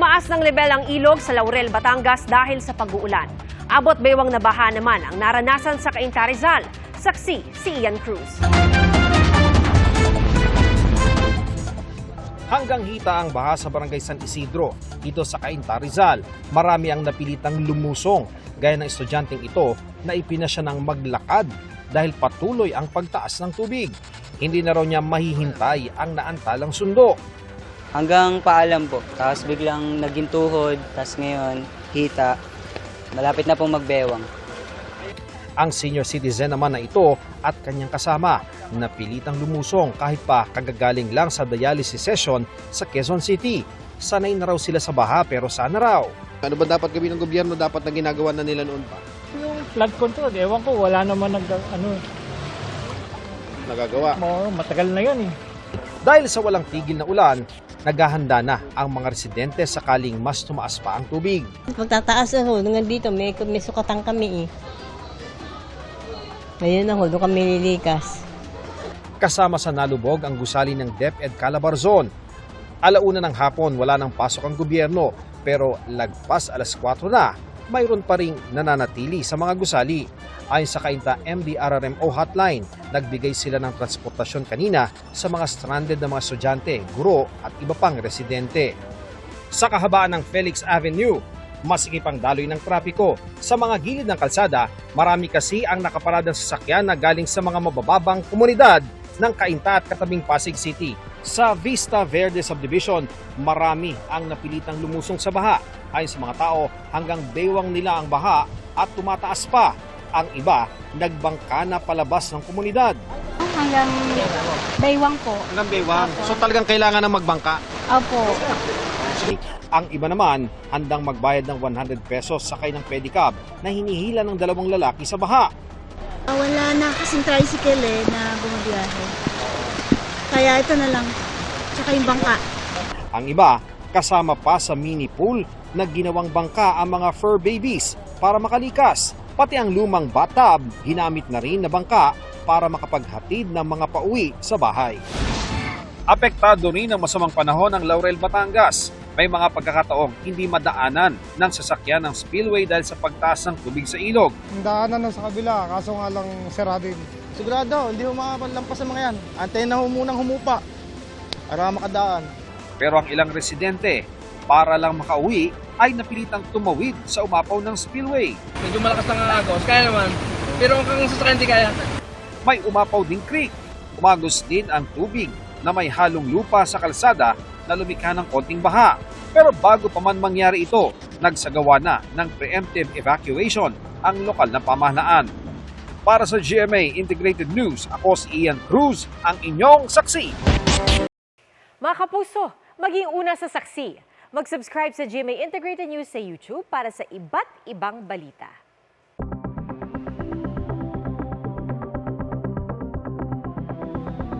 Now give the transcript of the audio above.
Tumaas ng level ang ilog sa Laurel, Batangas dahil sa pag-uulan. Abot baywang na baha naman ang naranasan sa Cainta, Rizal. Saksi si Ian Cruz. Hanggang hita ang baha sa Barangay San Isidro, dito sa Cainta, Rizal. Marami ang napilitang lumusong, gaya ng estudyanteng ito na ipinasya ng maglakad dahil patuloy ang pagtaas ng tubig. Hindi na raw niya mahihintay ang naantalang sundo. Hanggang paalam po, tapos biglang naging tuhod, tapos ngayon hita. Malapit na pong magbewang. Ang senior citizen naman na ito at kanyang kasama napilitang lumusong kahit pa kagagaling lang sa dialysis session sa Quezon City. Sanay na raw sila sa baha pero sana raw. Ano ba dapat gawin ng gobyerno dapat na ginagawa na nila noon pa? Yung flood control, ewan ko, wala naman Nagagawa. matagal na yan eh. Dahil sa walang tigil na ulan, naghahanda na ang mga residente sakaling mas tumaas pa ang tubig. Pagtataas ako, hanggang dito may sukatan kami eh. Ngayon ako, doon kami lilikas. Kasama sa nalubog ang gusali ng DepEd Calabarzon. Alauna ng hapon wala nang pasok ang gobyerno pero lagpas alas 4 na, mayroon pa ring nananatili sa mga gusali. Ayon sa Cainta MDRRMO hotline, nagbigay sila ng transportasyon kanina sa mga stranded na mga estudyante, guro at iba pang residente. Sa kahabaan ng Felix Avenue, masikip ang daloy ng trapiko. Sa mga gilid ng kalsada, marami kasi ang nakaparadang sasakyan na galing sa mga mabababang komunidad ng Cainta at katabing Pasig City. Sa Vista Verde Subdivision, marami ang napilitang lumusong sa baha. Ayon sa mga tao, hanggang baywang nila ang baha at tumataas pa. Ang iba, nagbangka na palabas ng komunidad. Hanggang baywang po. Hanggang baywang. So talagang kailangan na magbangka. Opo. Ang iba naman, handang magbayad ng 100 pesos sakay ng pedicab na hinihila ng dalawang lalaki sa baha. Wala na kasing tricycle na bumabiyahe. Kaya ito na lang. Tsaka yung bangka. Ang iba, kasama pa sa mini pool na ginawang bangka ang mga fur babies para makalikas. Pati ang lumang bathtub, ginamit na rin na bangka para makapaghatid ng mga pauwi sa bahay. Apektado rin ang masamang panahon ng Laurel, Batangas. May mga pagkakataong hindi madaanan ng sasakyan ng spillway dahil sa pagtaas ng tubig sa ilog. Daanan na sa kabila, kaso nga lang sarado yun. Sigurado, hindi mo makapalampas sa mga yan. Antayin na munang humupa para makadaan. Pero ang ilang residente, para lang makauwi, ay napilitang tumawid sa umapaw ng spillway. Medyo malakas ang agos, kaya naman. Pero kung sasakyan hindi kaya. May umapaw ding creek. Umagos din ang tubig na may halong lupa sa kalsada na lumikha ng konting baha. Pero bago pa man mangyari ito, nagsagawa na ng preemptive evacuation ang lokal na pamahalaan. Para sa GMA Integrated News, ako si Ian Cruz, ang inyong saksi. Mga kapuso, maging una sa saksi. Mag-subscribe sa GMA Integrated News sa YouTube para sa iba't ibang balita.